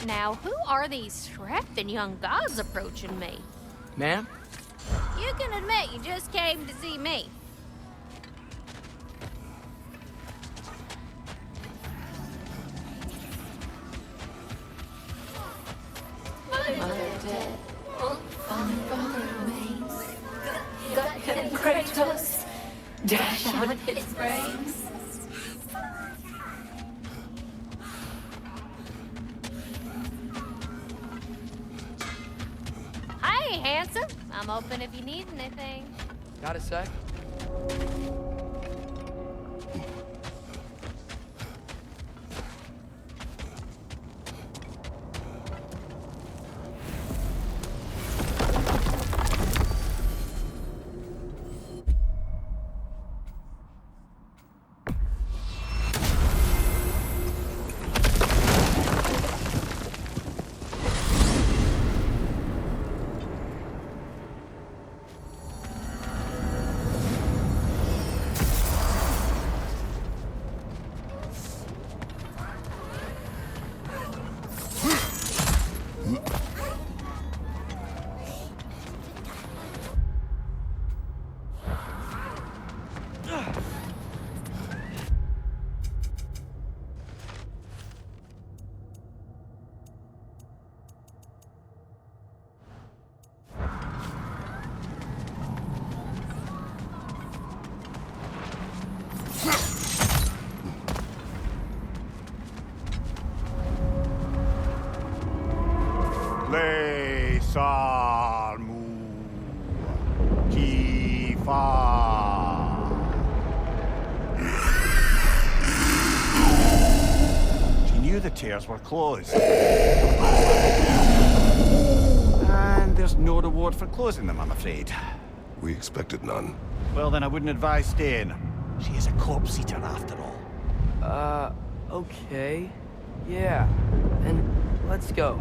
Now, who are these strapping young gods approaching me? Ma'am? You can admit you just came to see me. My mother dead, my father remains. God and Kratos dash out his brains. Hi, handsome. I'm open if you need anything. Got a sec? Salmu Kifa. She knew the tears were closed. And there's no reward for closing them, I'm afraid. We expected none. Well, then I wouldn't advise staying. She is a corpse eater after all. Okay. Yeah. And let's go.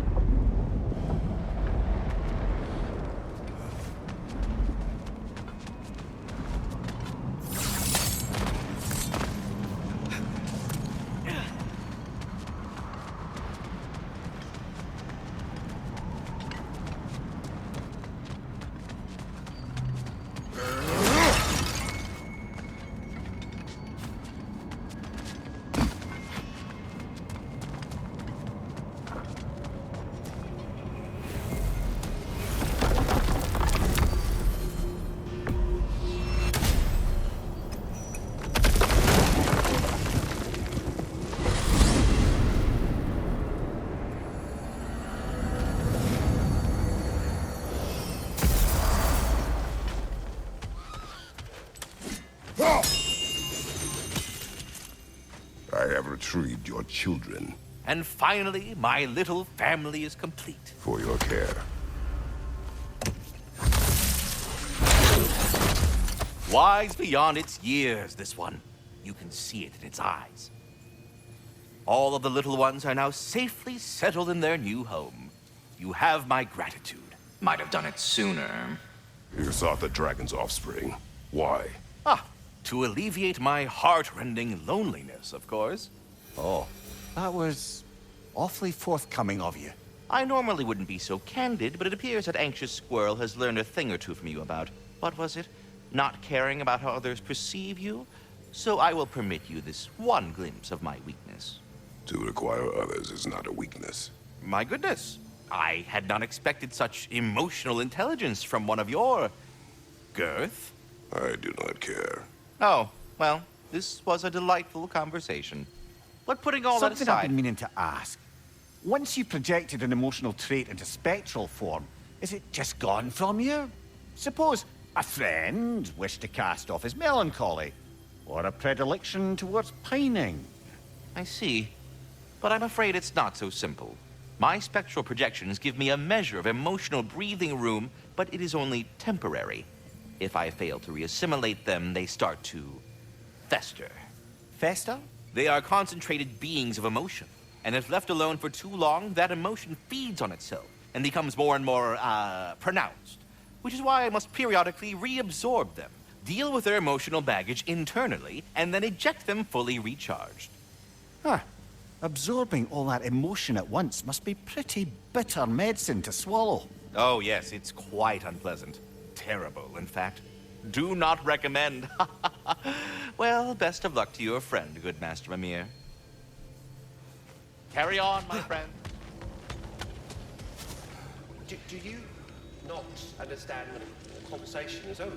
I have retrieved your children. And finally, my little family is complete. For your care. Wise beyond its years, this one. You can see it in its eyes. All of the little ones are now safely settled in their new home. You have my gratitude. Might have done it sooner. You sought the dragon's offspring. Why? To alleviate my heart-rending loneliness, of course. Oh, that was awfully forthcoming of you. I normally wouldn't be so candid, but it appears that Anxious Squirrel has learned a thing or two from you about, what was it? Not caring about how others perceive you? So I will permit you this one glimpse of my weakness. To require others is not a weakness. My goodness, I had not expected such emotional intelligence from one of your... girth? I do not care. Oh, well, this was a delightful conversation. But putting all that Something I've aside... been meaning to ask. Once you projected an emotional trait into spectral form, is it just gone from you? Suppose a friend wished to cast off his melancholy, or a predilection towards pining. I see. But I'm afraid it's not so simple. My spectral projections give me a measure of emotional breathing room, but it is only temporary. If I fail to reassimilate them, they start to fester. Fester? They are concentrated beings of emotion, and if left alone for too long, that emotion feeds on itself and becomes more and more, pronounced. Which is why I must periodically reabsorb them, deal with their emotional baggage internally, and then eject them fully recharged. Huh. Absorbing all that emotion at once must be pretty bitter medicine to swallow. Oh, yes, it's quite unpleasant. Terrible, in fact. Do not recommend. Well, best of luck to your friend, good Master Mimir. Carry on, my friend. Do you not understand that the conversation is over?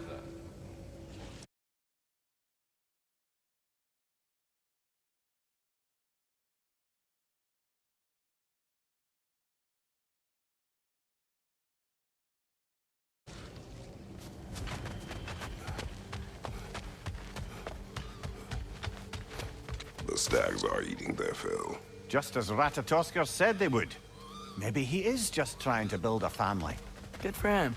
The stags are eating their fill. Just as Ratatoskr said they would. Maybe he is just trying to build a family. Good for him.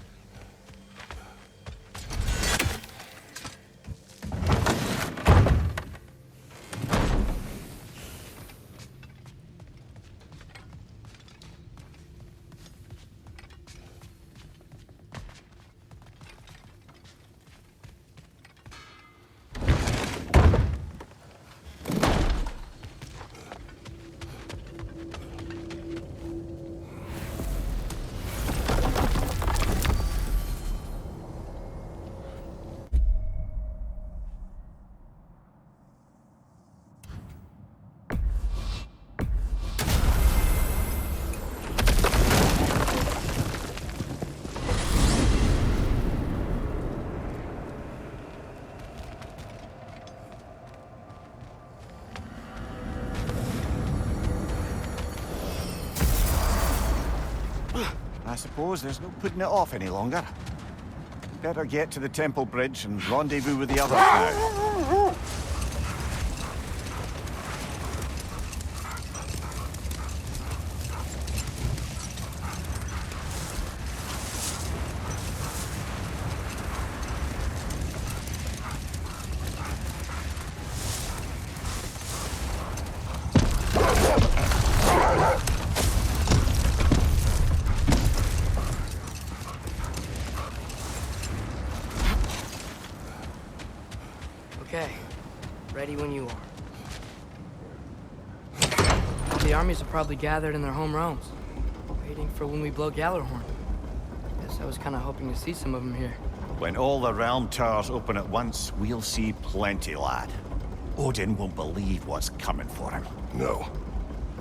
I suppose there's no putting it off any longer. Better get to the temple bridge and rendezvous with the others now. Okay, ready when you are. The armies are probably gathered in their home realms, waiting for when we blow Gallarhorn. Guess I was kind of hoping to see some of them here. When all the realm towers open at once, we'll see plenty, lad. Odin won't believe what's coming for him. No.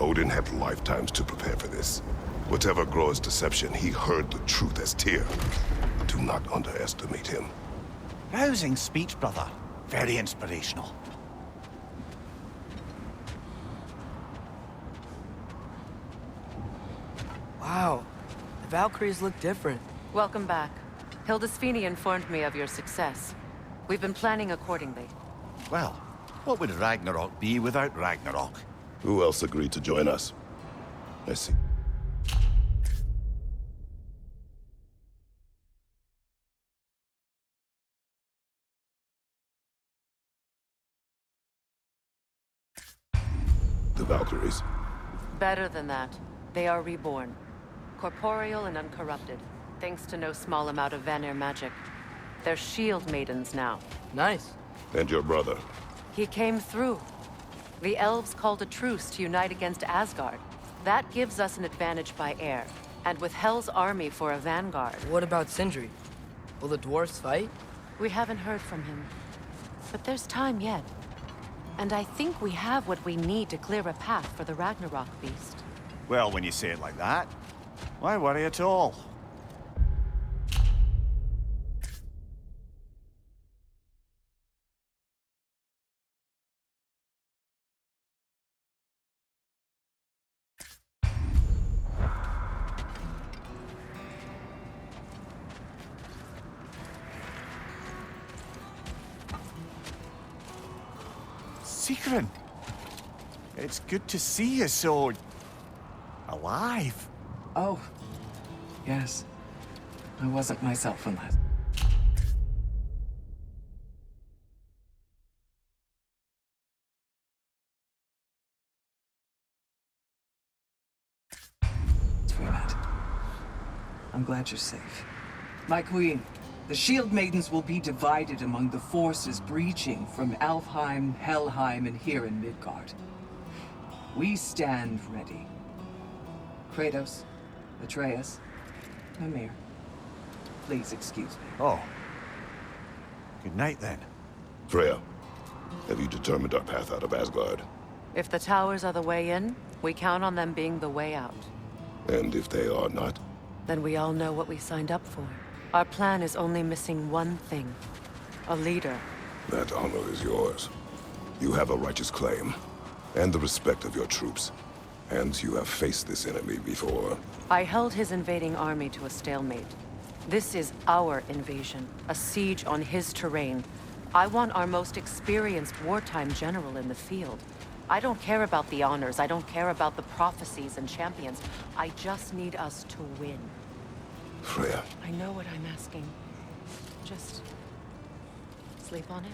Odin had lifetimes to prepare for this. Whatever Groa's deception, he heard the truth as Tyr. Do not underestimate him. Rousing speech, brother. Very inspirational. Wow, the Valkyries look different. Welcome back. Hildisfini informed me of your success. We've been planning accordingly. Well, what would Ragnarok be without Ragnarok? Who else agreed to join us? I see. The Valkyries. Better than that. They are reborn. Corporeal and uncorrupted, thanks to no small amount of Vanir magic. They're shield maidens now. Nice. And your brother. He came through. The elves called a truce to unite against Asgard. That gives us an advantage by air, and with Hel's army for a vanguard. What about Sindri? Will the dwarves fight? We haven't heard from him. But there's time yet. And I think we have what we need to clear a path for the Ragnarok beast. Well, when you say it like that, why worry at all? Sigrun, it's good to see you so... alive. Oh, yes. I wasn't myself unless... We met. I'm glad you're safe. My queen, the Shield Maidens will be divided among the forces breaching from Alfheim, Helheim, and here in Midgard. We stand ready. Kratos, Atreus, Mimir, please excuse me. Oh. Good night, then. Freya, have you determined our path out of Asgard? If the towers are the way in, we count on them being the way out. And if they are not? Then we all know what we signed up for. Our plan is only missing one thing. A leader. That honor is yours. You have a righteous claim, and the respect of your troops. And you have faced this enemy before. I held his invading army to a stalemate. This is our invasion, a siege on his terrain. I want our most experienced wartime general in the field. I don't care about the honors, I don't care about the prophecies and champions. I just need us to win. Freya. I know what I'm asking. Just sleep on it.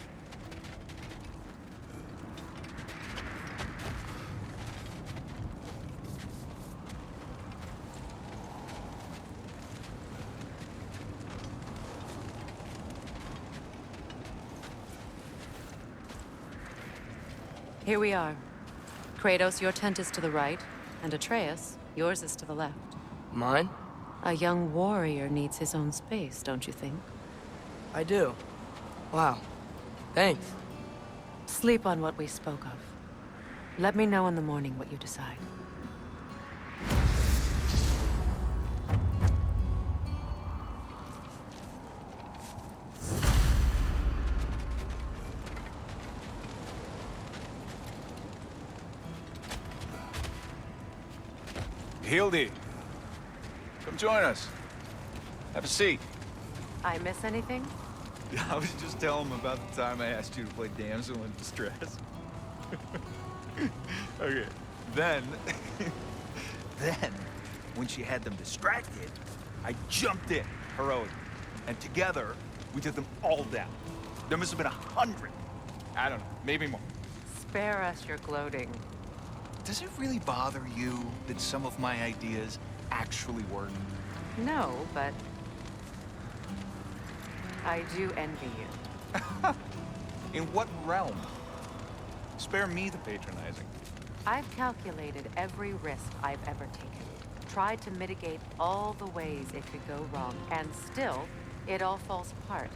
Here we are. Kratos, your tent is to the right, and Atreus, yours is to the left. Mine? A young warrior needs his own space, don't you think? I do. Wow. Thanks. Sleep on what we spoke of. Let me know in the morning what you decide. Hildy, come join us. Have a seat. I miss anything? I was just telling him about the time I asked you to play damsel in distress. Okay, then, when she had them distracted, I jumped in, heroically, and together, we took them all down. There must have been 100. I don't know, maybe more. Spare us your gloating. Does it really bother you that some of my ideas actually work? No, but I do envy you. In what realm? Spare me the patronizing. I've calculated every risk I've ever taken. Tried to mitigate all the ways it could go wrong, and still, it all falls apart.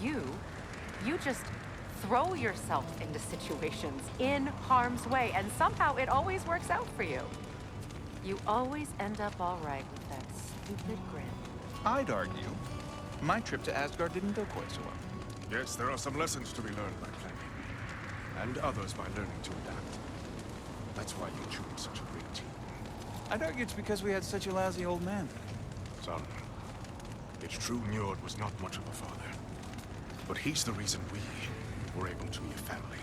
You just throw yourself into situations in harm's way, and somehow it always works out for you. You always end up all right with that stupid grin. I'd argue my trip to Asgard didn't go quite so well. Yes, there are some lessons to be learned by playing, and others by learning to adapt. That's why you chose such a great team. I'd argue it's because we had such a lousy old man. Son, it's true Njord was not much of a father, but he's the reason we were able to be a family.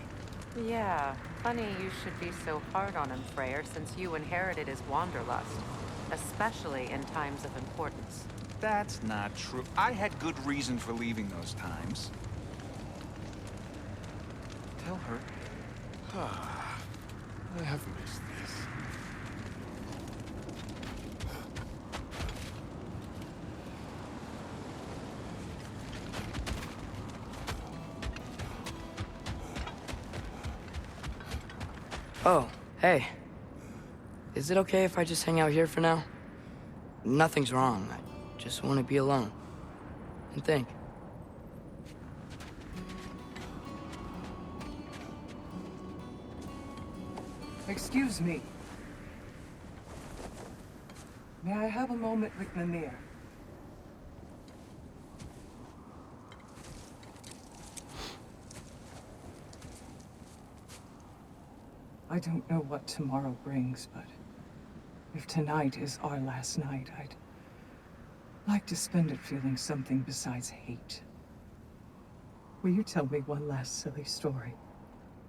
Yeah, funny you should be so hard on him, Freyr, since you inherited his wanderlust. Especially in times of importance. That's not true. I had good reason for leaving those times. Tell her. I have missed this. Oh, hey. Is it okay if I just hang out here for now? Nothing's wrong. I just want to be alone. And think. Excuse me. May I have a moment with Mimir? I don't know what tomorrow brings, but if tonight is our last night, I'd like to spend it feeling something besides hate. Will you tell me one last silly story?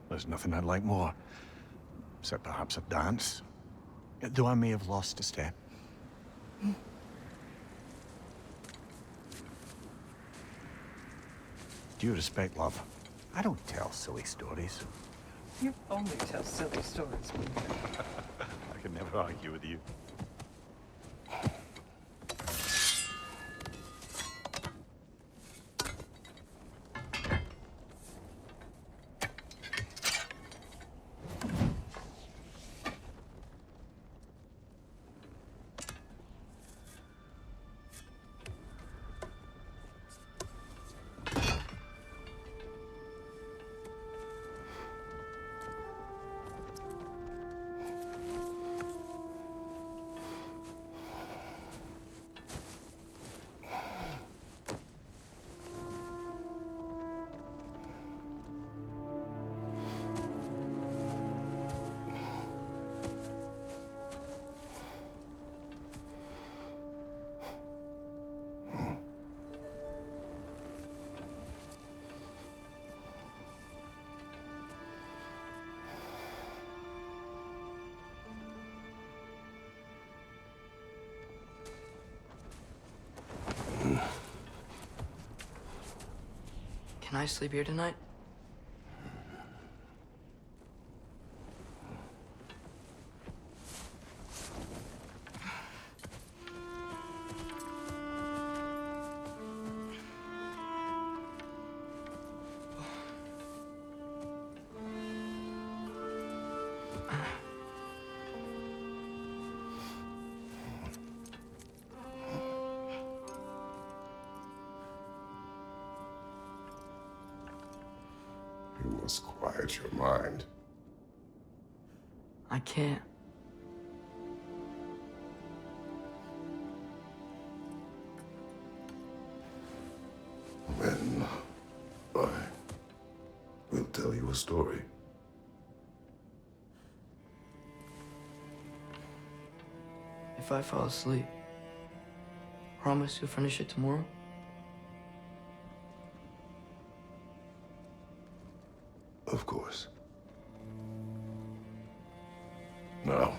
There's nothing I'd like more. Except perhaps a dance. Though I may have lost a step. Due respect, love, I don't tell silly stories. You only tell silly stories, Mimir. I can never argue with you. Can I sleep here tonight? You must quiet your mind. I can't. Then I will tell you a story. If I fall asleep, promise you'll finish it tomorrow? Of course. Now,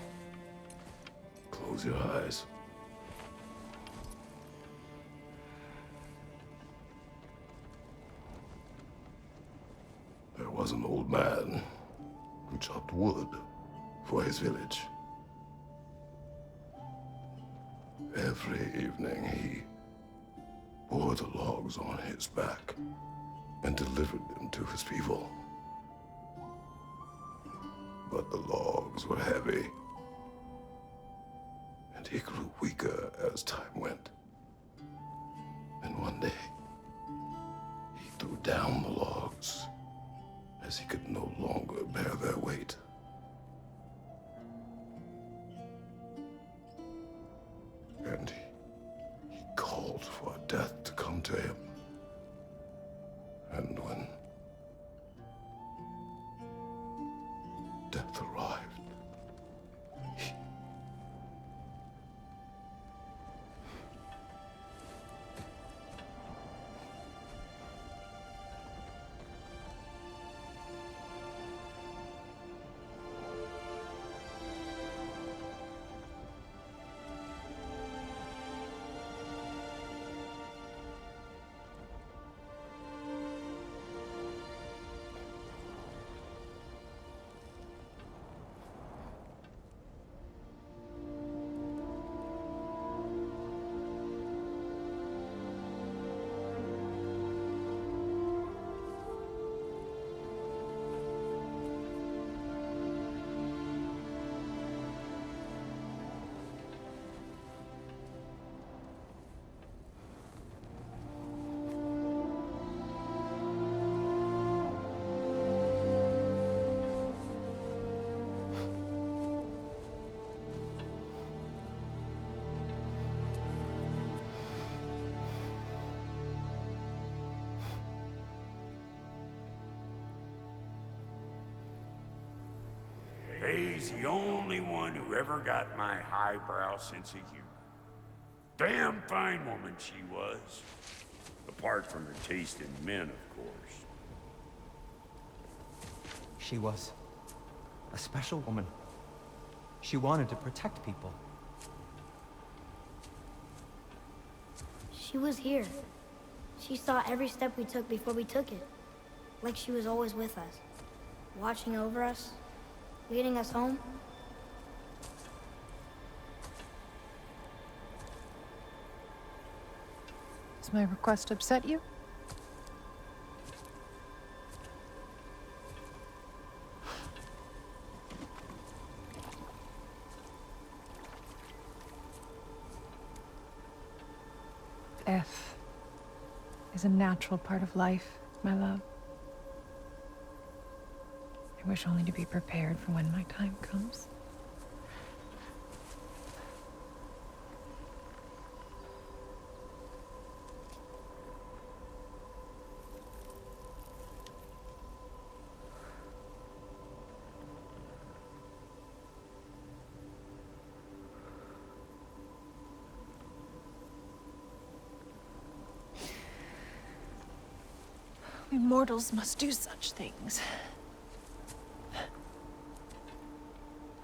close your eyes. There was an old man who chopped wood for his village. Every evening he bore the logs on his back and delivered them to his people. But the logs were heavy, and he grew weaker as time went. And one day, he threw down the logs as he could no longer bear their weight. And he called for death to come to him. And when death arrived, He's the only one who ever got my highbrow sense of humor. Damn fine woman she was. Apart from her taste in men, of course. She was a special woman. She wanted to protect people. She was here. She saw every step we took before we took it. Like she was always with us. Watching over us. Leading us home. Does my request upset you? Death is a natural part of life, my love. I wish only to be prepared for when my time comes. We mortals must do such things.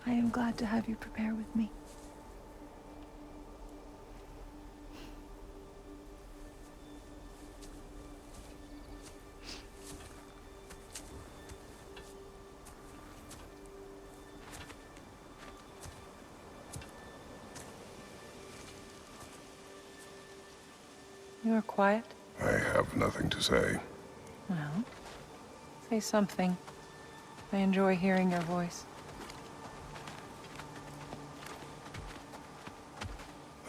I am glad to have you prepare with me. You're quiet. I have nothing to say. Well, say something. I enjoy hearing your voice.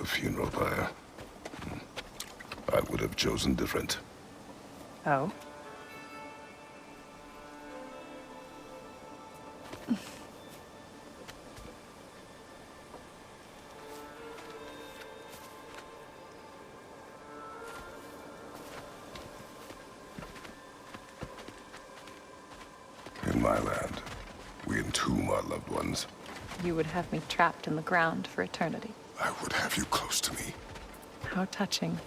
A funeral pyre. I would have chosen different. Oh? In my land, we entomb our loved ones. You would have me trapped in the ground for eternity. I would have you close to me. How touching.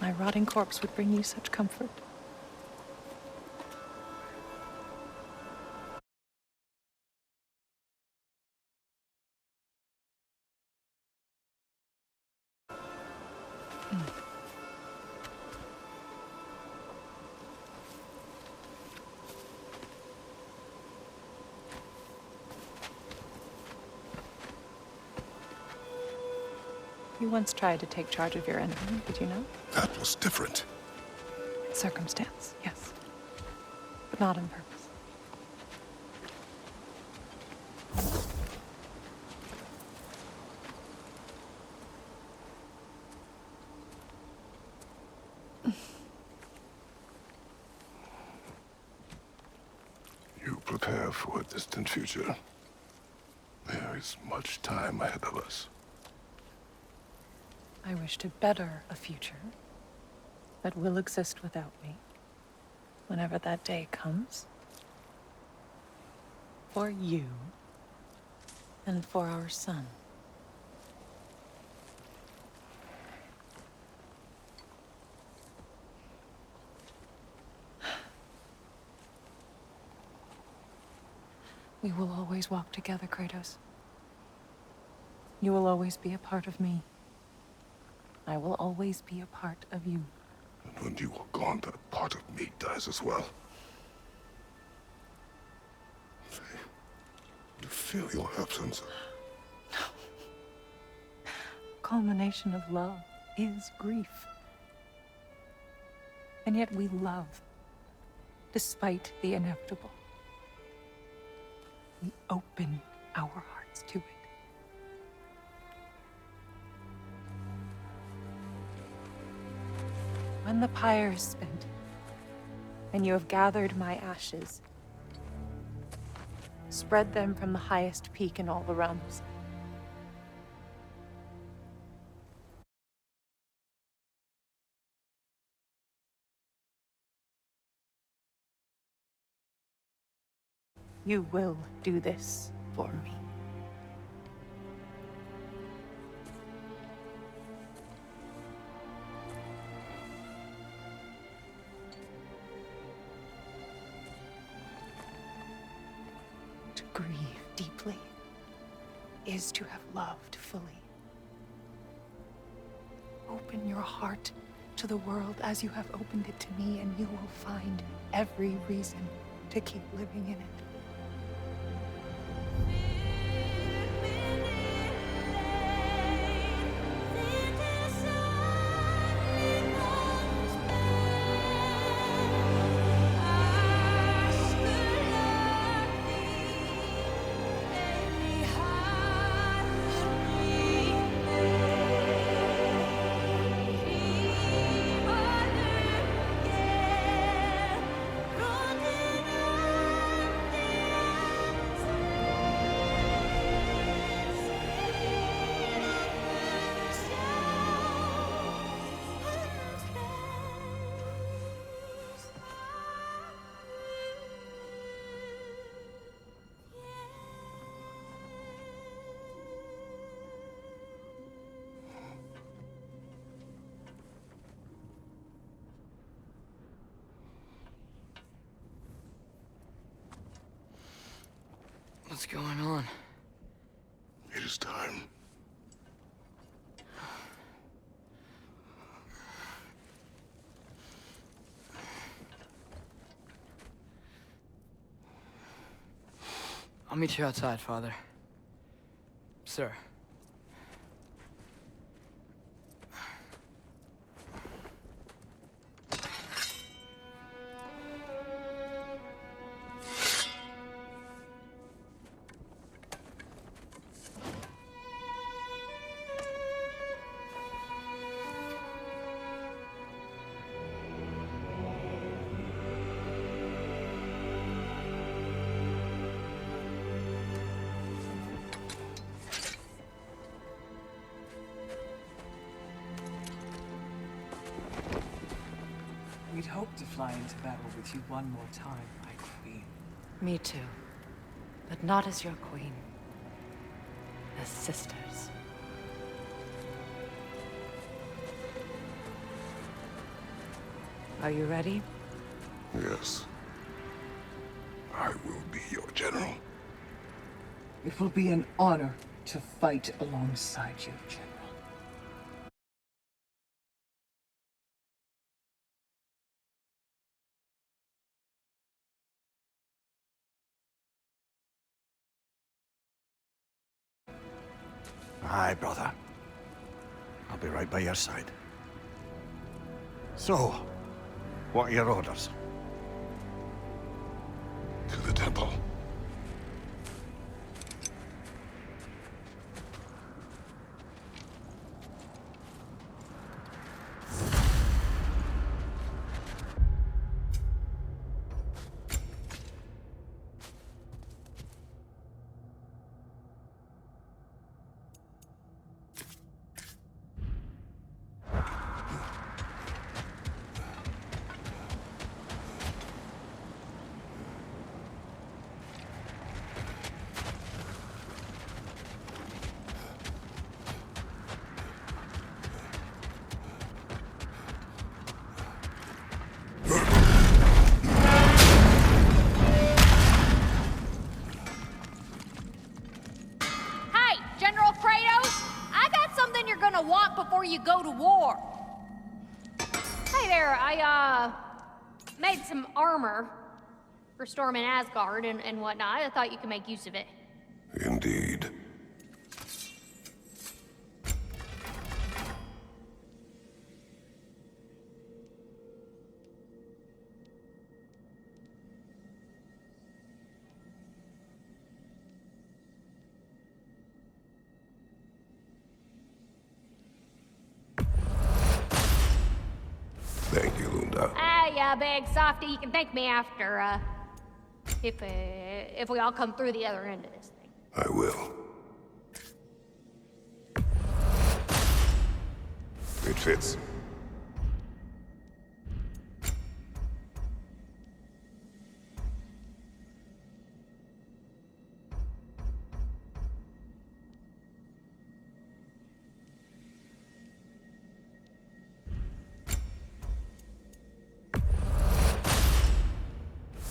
My rotting corpse would bring you such comfort. You once tried to take charge of your enemy, did you know? That was different. Circumstance, yes. But not on purpose. You prepare for a distant future. There is much time ahead of us. I wish to better a future that will exist without me, whenever that day comes. For you, and for our son. We will always walk together, Kratos. You will always be a part of me. I will always be a part of you. And when you are gone, that part of me dies as well. I feel your absence. Culmination of love is grief. And yet we love, despite the inevitable. We open our hearts to it. When the pyre is spent, and you have gathered my ashes, spread them from the highest peak in all the realms. You will do this for me. To grieve deeply is to have loved fully. Open your heart to the world as you have opened it to me, and you will find every reason to keep living in it. What's going on? It is time. I'll meet you outside, Father. Sir. hope to fly into battle with you one more time, my queen. Me too. But not as your queen. As sisters. Are you ready? Yes. I will be your general. It will be an honor to fight alongside you, General. Aye, brother. I'll be right by your side. So, what are your orders? To the temple. Hey, General Kratos! I got something you're gonna want before you go to war. Hey there, I, made some armor for storming Asgard and whatnot. I thought you could make use of it. Indeed. Thank you, Lunda. Ah, yeah, big softy. You can thank me after, if we all come through the other end of this thing. I will. It fits.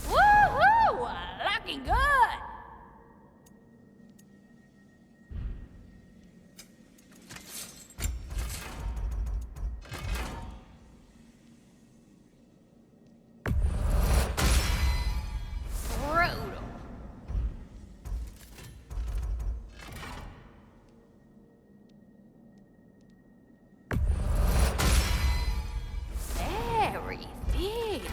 Woohoo! Looking good! Brutal. Very fierce.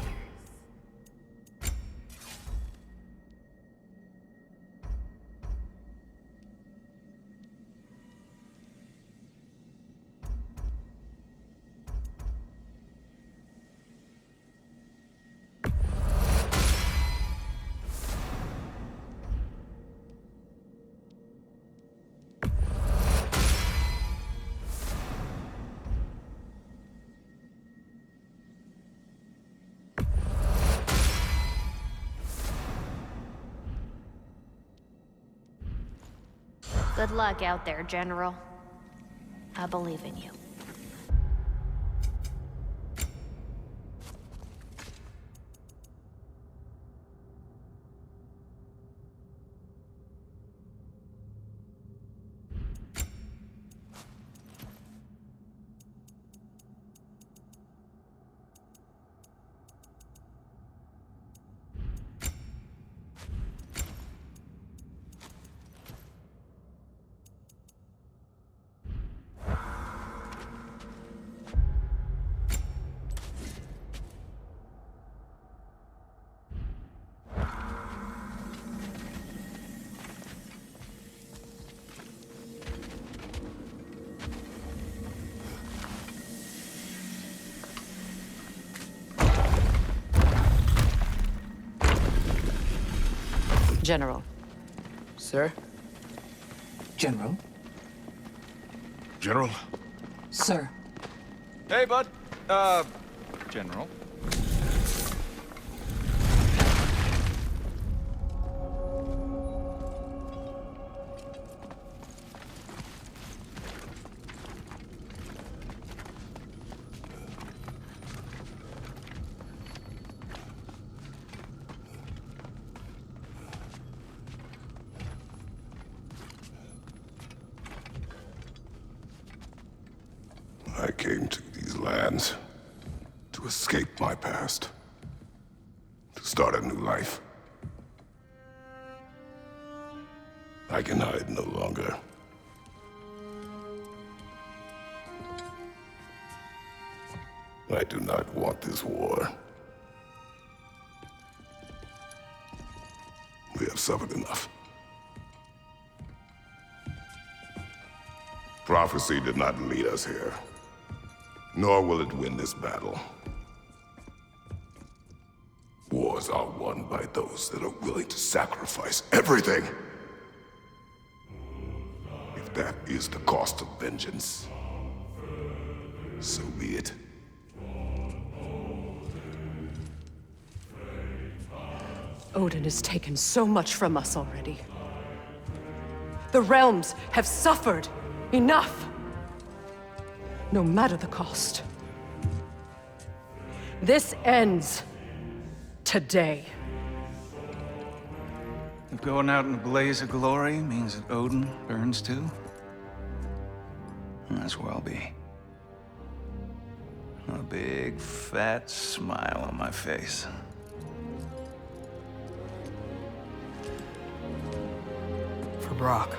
Good luck out there, General. I believe in you. General. Sir? General? General? Sir. Hey, bud. General. I came to these lands to escape my past, to start a new life. I can hide no longer. I do not want this war. We have suffered enough. Prophecy did not lead us here, nor will it win this battle. Wars are won by those that are willing to sacrifice everything. If that is the cost of vengeance, so be it. Odin has taken so much from us already. The realms have suffered enough. No matter the cost. This ends today. If going out in a blaze of glory means that Odin burns too, that's where I'll be. A big, fat smile on my face. For Brock.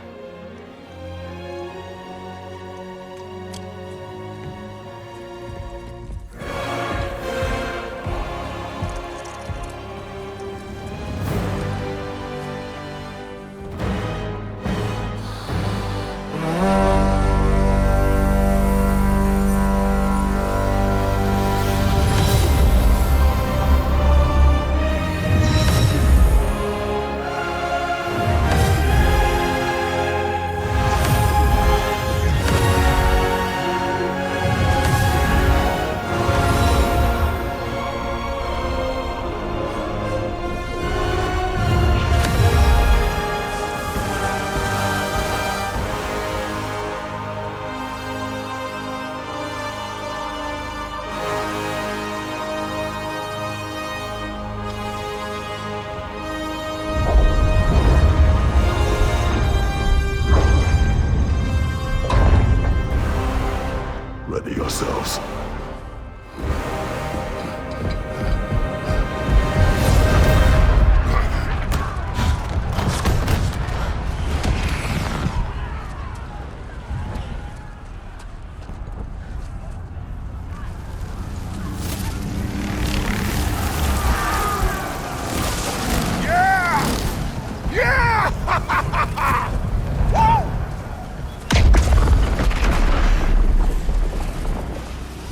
Ready yourselves.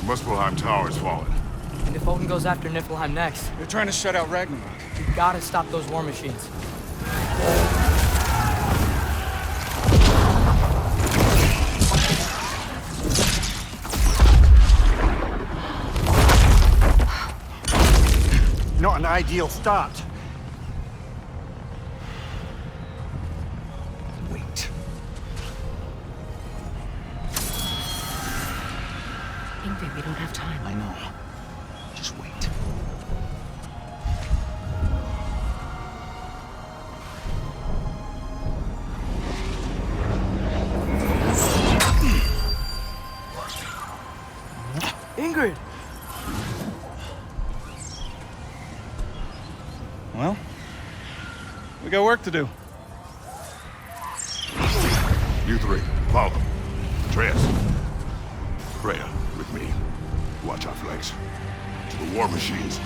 Muspelheim Tower's fallen. And if Odin goes after Niflheim next, They're trying to shut out Ragnarök. we gotta stop those war machines. Not an ideal start. Wait. Ingrid, we don't have time. I know. Just wait. Ingrid! Well, we got work to do. You three, follow. Atreus. Freya, with me. Watch our flanks. To the war machines.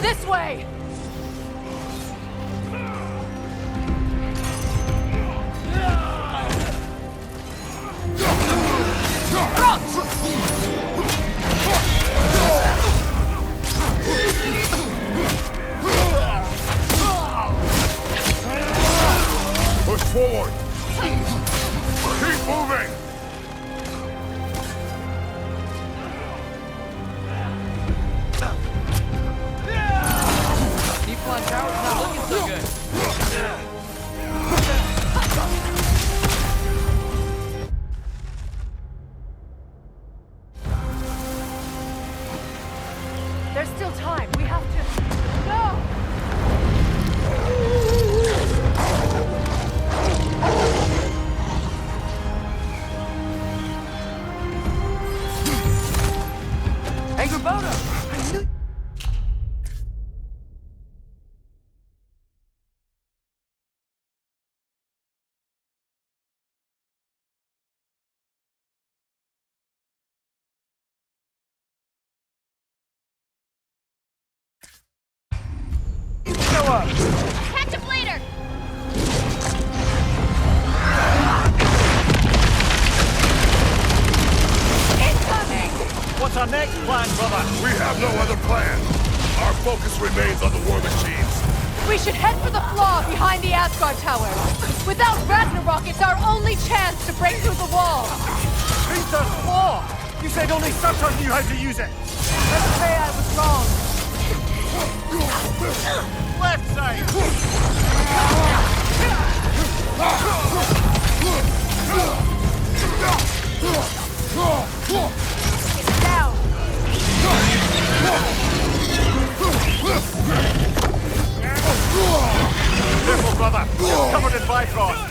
This way! Keep moving! Deep-line tower's not looking so good. There's still time. We have to... No! Angrboda! I knew... Show up! Catch him later! Incoming! What's our next plan, brother? We have no other plan. Our focus remains on the war machines. We should head for the flaw behind the Asgard Tower. Without Ragnarok, it's our only chance to break through the wall. Peter's Claw! You said only Surtur knew how to use it! I'm afraid I was wrong. Left side! It's down. Careful, brother! You're covered in Bifrost!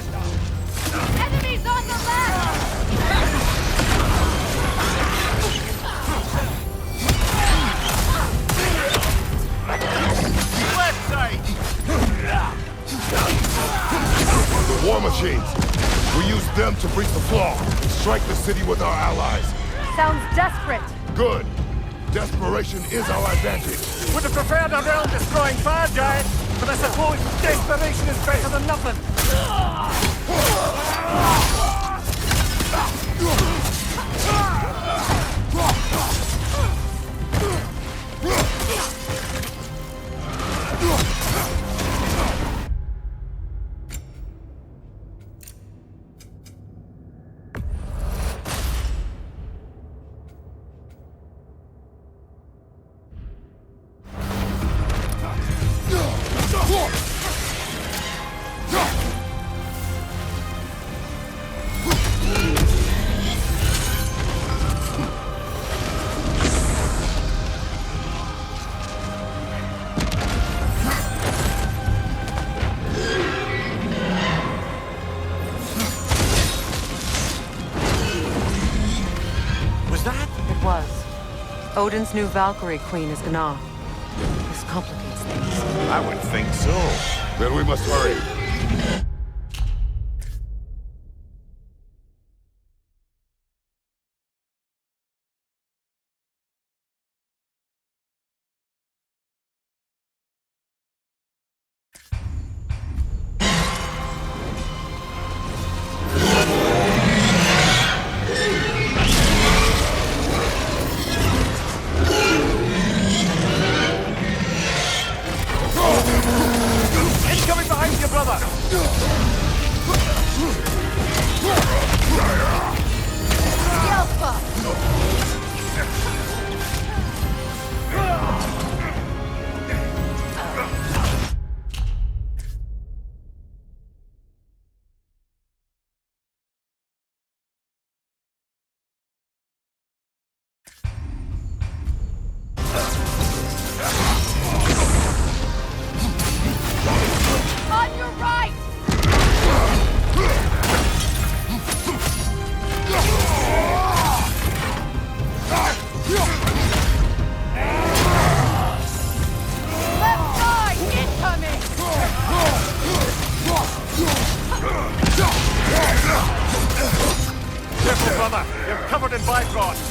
Enemies on the left! Left side! The war machines. We use them to breach the flaw. Strike the city with our allies. Sounds desperate. Good. Desperation is our advantage. Would have preferred a realm-destroying fire giant, but I suppose desperation is better than nothing. Odin's new Valkyrie queen is Gná. This complicates things. I would think so. Then we must hurry. Incoming behind you, brother! On your right! Left side, incoming! Careful, brother! You're covered in Bifrost!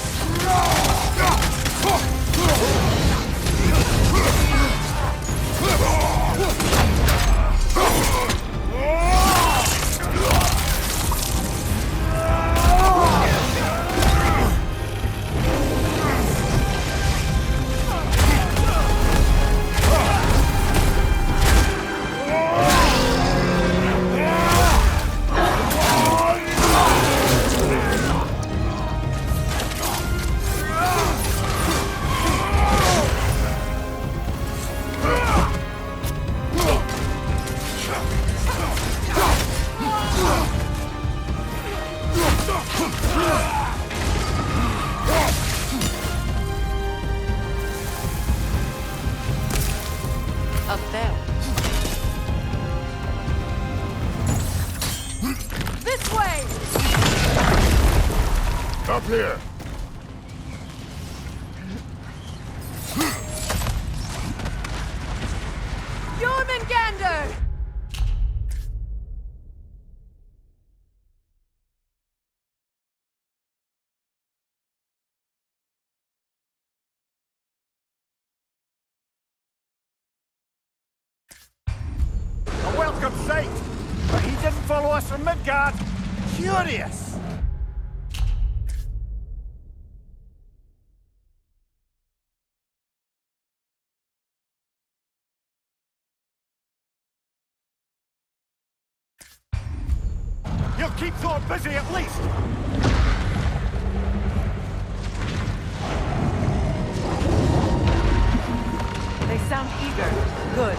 This way! Up here! Jormungandr! A welcome sight! But he didn't follow us from Midgard. Curious! He'll keep Thor busy at least! They sound eager. Good.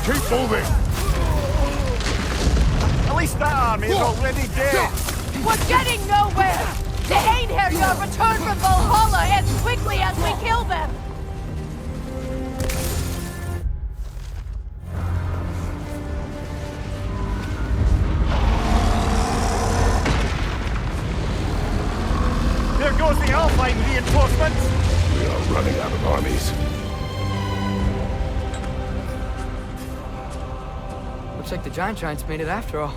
Keep moving! At least that army is already dead! We're getting nowhere! The Einherjar return from Valhalla as quickly as we kill them! There goes the Alpine reinforcements! We are running out of armies. Looks like the Giants made it after all.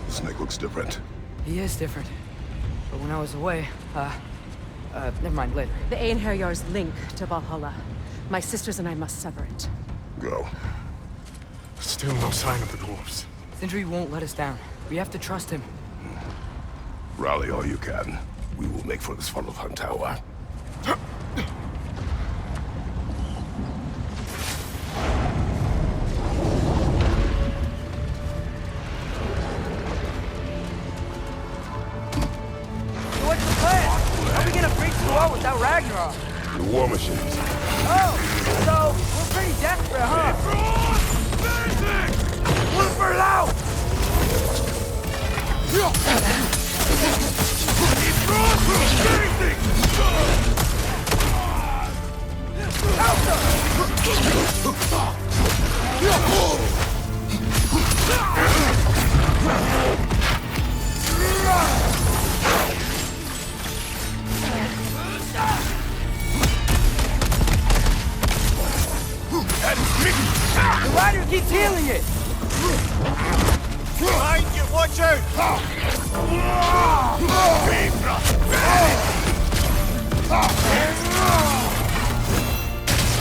Snake looks different. He is different. But when I was away, never mind, later. The Einherjar's link to Valhalla. My sisters and I must sever it. Go. Still no sign of the dwarves. Sindri won't let us down. We have to trust him. Rally all you can. We will make for this Svartalfheim tower. What's the plan? How are we gonna breach the wall without Ragnarok? The war machines. Oh, so we're pretty desperate, huh? Look for loud! The rider keeps healing it! Behind you, watch out!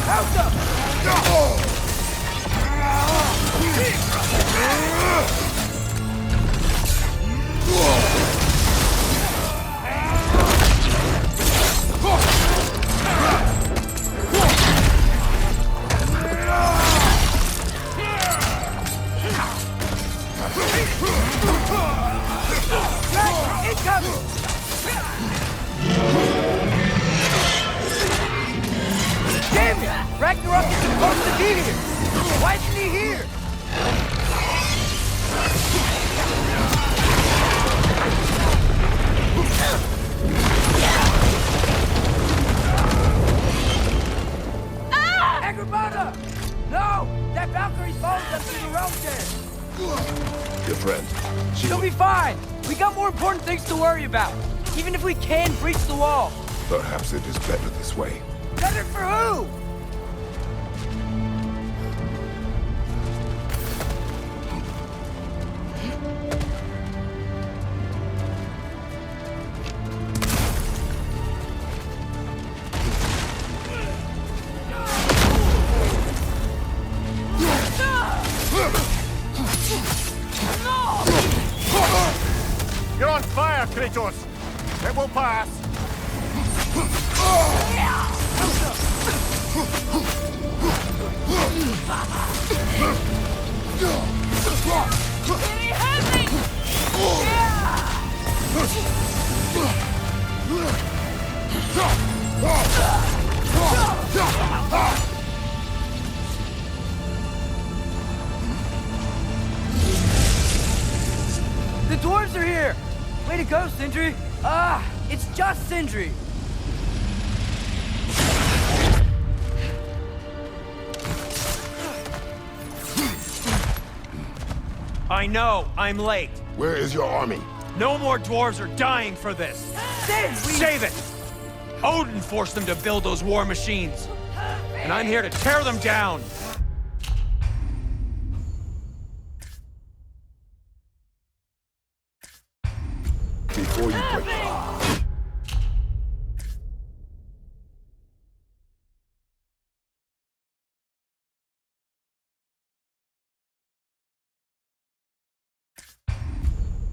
Out up! Damn it! Ragnarok is supposed to be here! Why isn't he here? Ah! Agrabah! No! That Valkyrie's followed us through the realm there! Your friend. She'll be fine! We got more important things to worry about! Even if we can breach the wall! Perhaps it is better this way. Better for who? Kratos! It will pass! The dwarves are here! Way to go, Sindri! Ah, it's just Sindri! I know, I'm late. Where is your army? No more dwarves are dying for this. Save it! Odin forced them to build those war machines. And I'm here to tear them down. Before you break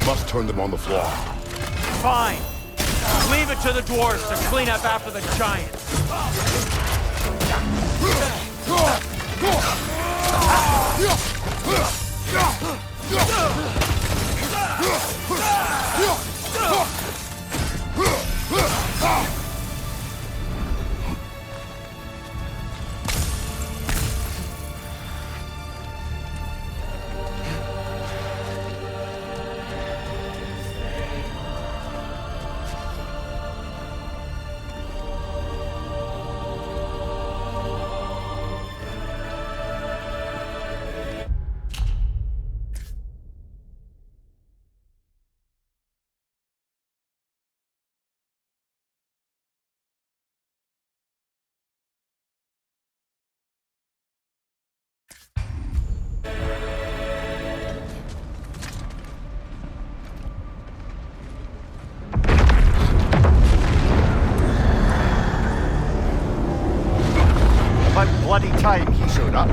must turn them on the floor. Fine. Leave it to the dwarves to clean up after the giants. About bloody time he showed up.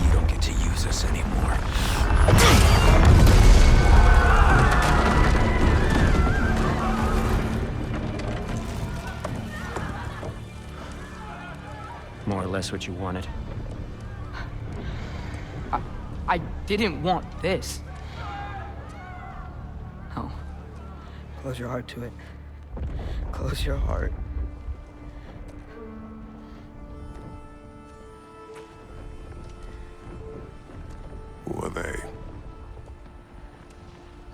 You don't get to use us anymore. More or less what you wanted. I didn't want this. No. Close your heart to it. Close your heart. Who are they?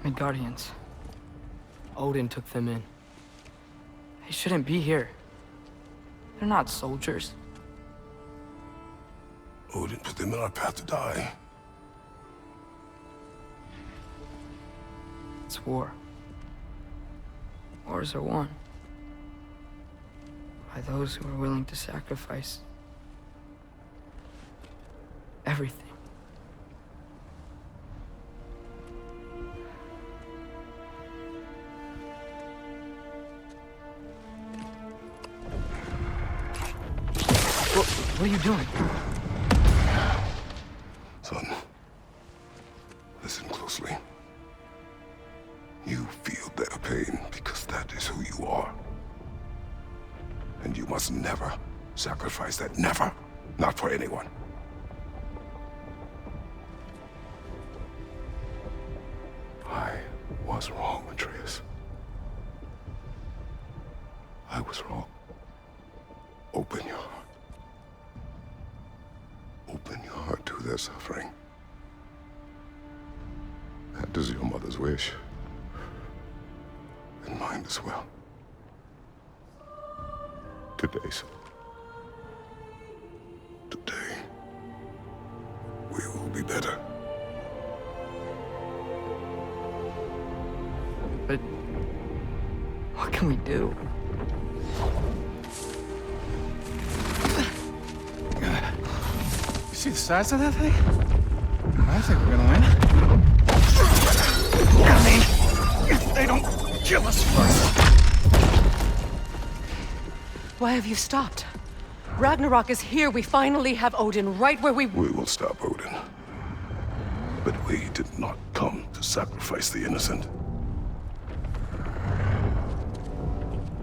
Midgardians. Odin took them in. They shouldn't be here. They're not soldiers. Odin put them in our path to die. It's war. Wars are won by those who are willing to sacrifice everything. What are you doing? Son, listen closely. You feel their pain because that is who you are. And you must never sacrifice that. Never. Not for anyone. I was wrong, Atreus. I was wrong. Open your heart. Open your heart to their suffering. That is your mother's wish. And mine as well. Today, son. Today, we will be better. But what can we do? You see the size of that thing? I think we're gonna win. I mean, if they don't kill us first. Why have you stopped? Ragnarok is here. We finally have Odin right where we... We will stop Odin. But we did not come to sacrifice the innocent.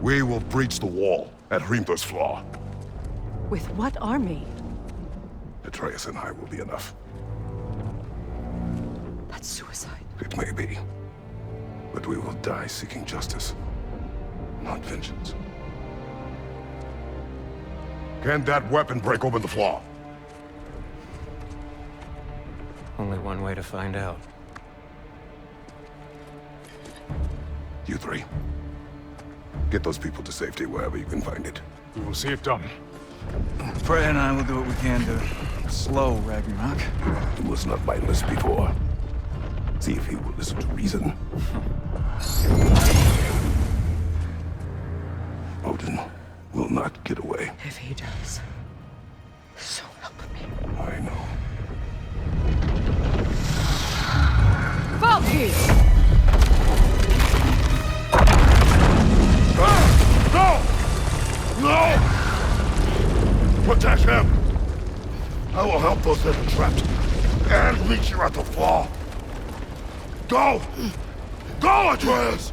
We will breach the wall at Hrimthur's Flaw. With what army? Atreus and I will be enough. That's suicide. It may be. But we will die seeking justice, not vengeance. Can that weapon break open the flaw? Only one way to find out. You three. Get those people to safety wherever you can find it. We will see it done. Freya and I will do what we can to slow Ragnarok. He was not mindless before. See if he will listen to reason. Odin will not get away. If he does, so help me. I know. Valky! No! No! Protect him! I will help those that are trapped and meet you at the flaw. Go! Go, Atreus!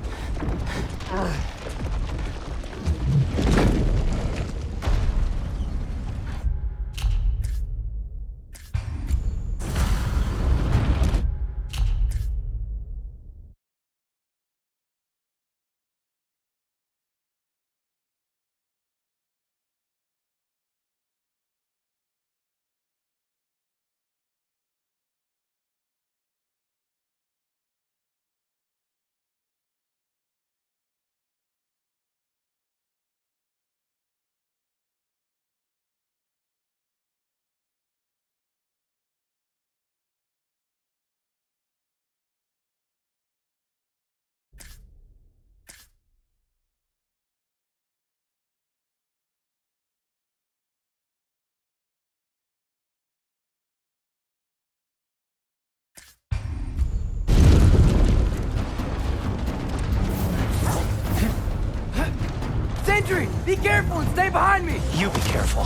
Sentry! Be careful and stay behind me! You be careful.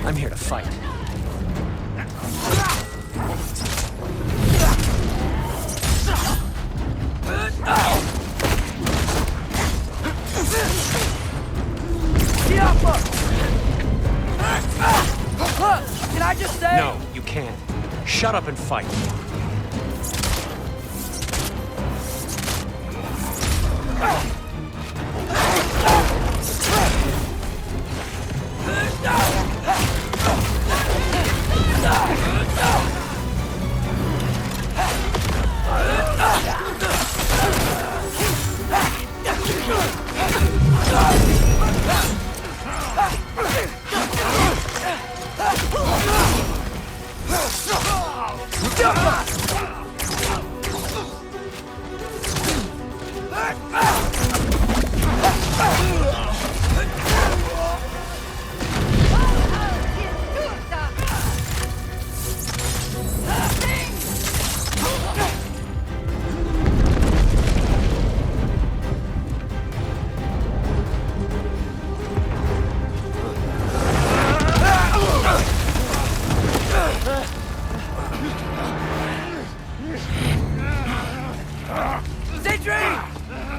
I'm here to fight. Look, can I just say? No, you can't. Shut up and fight.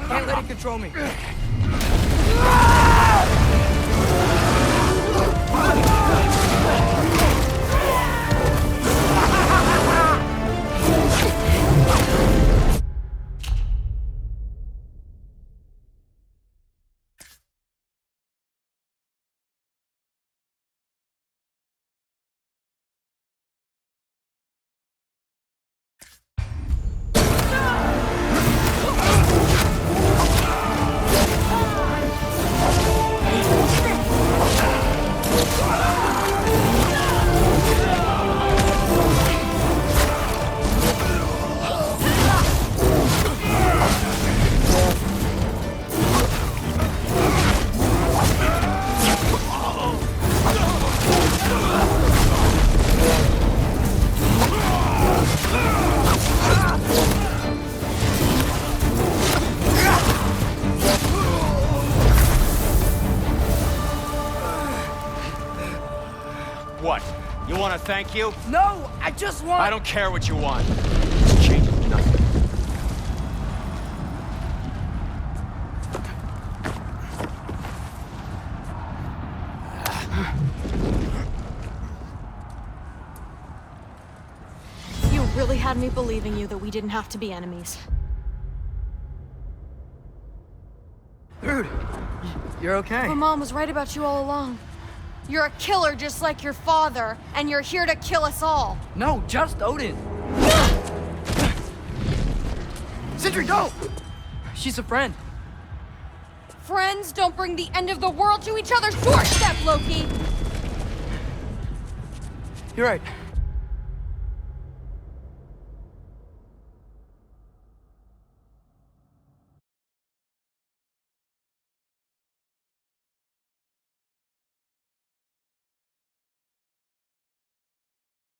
Can't let it control me. want to thank you? No, I just want... I don't care what you want. This changes nothing. You really had me believing you that we didn't have to be enemies. Dude, you're okay. My mom was right about you all along. You're a killer just like your father, and you're here to kill us all. No, just Odin. Sindri, go! She's a friend. Friends don't bring the end of the world to each other's doorstep, Loki! You're right.